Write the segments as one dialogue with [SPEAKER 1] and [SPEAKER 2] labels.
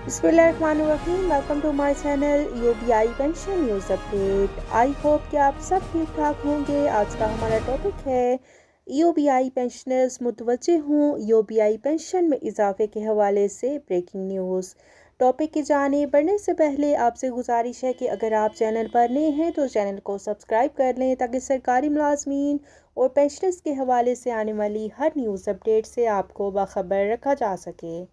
[SPEAKER 1] बिस्मिल्लाहिर्रहमानिर्रहीम। Welcome to my channel UBI pension news update. I hope कि आप सब ठीक ठाक होंगे। आज का हमारा टॉपिक है यूबीआई पेंशनर्स मुतवज्जे हों, यूबीआई पेंशन में इजाफे के हवाले से ब्रेकिंग न्यूज़। टॉपिक की जानिब बढ़ने से पहले आपसे गुजारिश है कि अगर आप चैनल पर नए हैं तो चैनल को सब्सक्राइब कर लें ताकि सरकारी मुलाजमीन और पेंशनर्स के हवाले से आने वाली हर न्यूज़ अपडेट से आपको बाखबर रखा जा सके।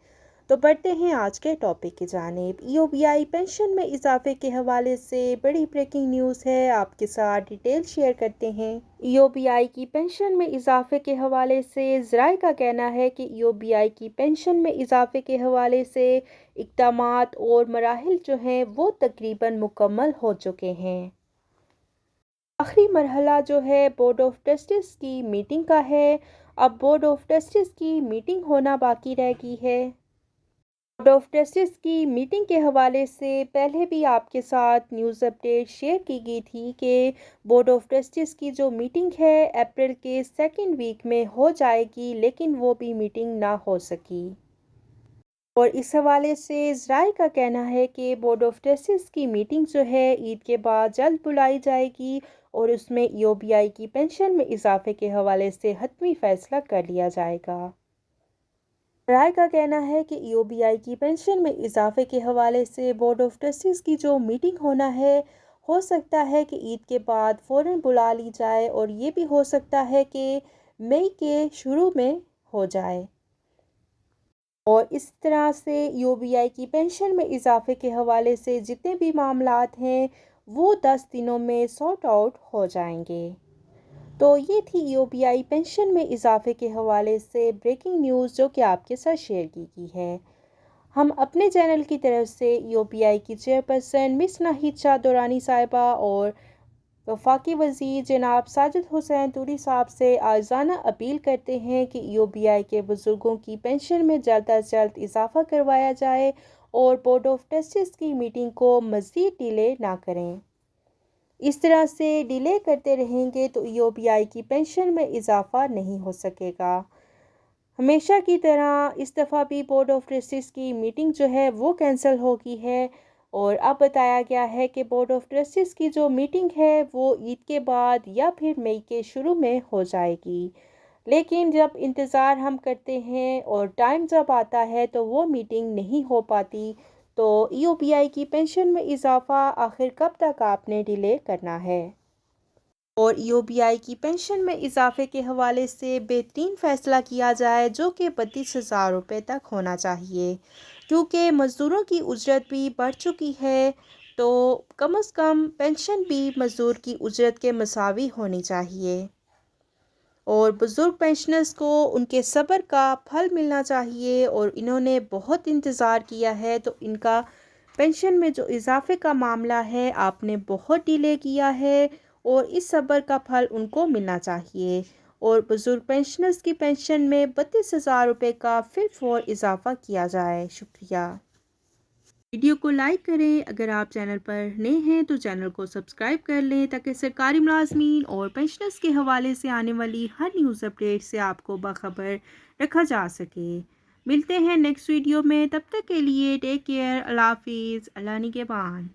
[SPEAKER 1] तो बढ़ते हैं आज के टॉपिक की जानिब। ईओबीआई पेंशन में इजाफे के हवाले से बड़ी ब्रेकिंग न्यूज़ है, आपके साथ डिटेल शेयर करते हैं। ईओबीआई की पेंशन में इजाफे के हवाले से ज़राए का कहना है कि ईओबीआई की पेंशन में इजाफे के हवाले से इक़दामात और मराहिल जो हैं वो तकरीबन मुकम्मल हो चुके हैं। आखिरी मरहला जो है बोर्ड ऑफ ट्रस्टीज़ की मीटिंग का है। अब बोर्ड ऑफ ट्रस्टीज़ की मीटिंग होना बाकी रह गई है। बोर्ड ऑफ ट्रस्टीज़ की मीटिंग के हवाले से पहले भी आपके साथ न्यूज़ अपडेट शेयर की गई थी कि बोर्ड ऑफ ट्रस्टीज़ की जो मीटिंग है अप्रैल के सेकंड वीक में हो जाएगी, लेकिन वो भी मीटिंग ना हो सकी। और इस हवाले से ज़राए का कहना है कि बोर्ड ऑफ ट्रस्टीज़ की मीटिंग जो है ईद के बाद जल्द बुलाई जाएगी और उसमें ईओबीआई की पेंशन में इजाफे के हवाले से हतमी फ़ैसला कर लिया जाएगा। राय का कहना है कि ईओबीआई की पेंशन में इजाफे के हवाले से बोर्ड ऑफ ट्रस्टीज़ की जो मीटिंग होना है, हो सकता है कि ईद के बाद फ़ौरन बुला ली जाए और ये भी हो सकता है कि मई के शुरू में हो जाए। और इस तरह से ईओबीआई की पेंशन में इजाफे के हवाले से जितने भी मामलात हैं वो 10 दिनों में सॉर्ट आउट हो जाएंगे। तो ये थी ईओबीआई पेंशन में इजाफे के हवाले से ब्रेकिंग न्यूज़ जो कि आपके साथ शेयर की गई है। हम अपने चैनल की तरफ से ईओबीआई की चेयरपर्सन मिस नाहिद शाह दुरानी साहिबा और वफाकी वज़ीर जनाब साजिद हुसैन तूरी साहब से आज़ाना अपील करते हैं कि ईओबीआई के बुज़ुर्गों की पेंशन में जल्द अज जल्द इजाफा करवाया जाए और बोर्ड ऑफ ट्रस्टीज़ की मीटिंग को मज़ीद डिले ना करें। इस तरह से डिले करते रहेंगे तो ईओबीआई की पेंशन में इजाफा नहीं हो सकेगा। हमेशा की तरह इस दफ़ा भी बोर्ड ऑफ ट्रस्टीज़ की मीटिंग जो है वो कैंसिल हो गई है और अब बताया गया है कि बोर्ड ऑफ ट्रस्टीज़ की जो मीटिंग है वो ईद के बाद या फिर मई के शुरू में हो जाएगी। लेकिन जब इंतज़ार हम करते हैं और टाइम जब आता है तो वो मीटिंग नहीं हो पाती। तो ईओबीआई की पेंशन में इजाफा आखिर कब तक आपने डिले करना है। और ईओबीआई की पेंशन में इजाफे के हवाले से बेहतरीन फ़ैसला किया जाए जो कि 32,000 रुपये तक होना चाहिए, क्योंकि मज़दूरों की उजरत भी बढ़ चुकी है। तो कम से कम पेंशन भी मज़दूर की उजरत के मसावी होनी चाहिए और बुज़ुर्ग पेंशनर्स को उनके सब्र का फल मिलना चाहिए और इन्होंने बहुत इंतज़ार किया है। तो इनका पेंशन में जो इजाफे का मामला है आपने बहुत डिले किया है और इस सब्र का फल उनको मिलना चाहिए और बुज़ुर्ग पेंशनर्स की पेंशन में 32,000 रुपये का फिर और इजाफा किया जाए। शुक्रिया। वीडियो को लाइक करें। अगर आप चैनल पर नए हैं तो चैनल को सब्सक्राइब कर लें ताकि सरकारी मुलाजमीन और पेंशनर्स के हवाले से आने वाली हर न्यूज़ अपडेट से आपको बाखबर रखा जा सके। मिलते हैं नेक्स्ट वीडियो में, तब तक के लिए टेक केयर। अल्लाह हाफिज़। अल्लाह निगहबान।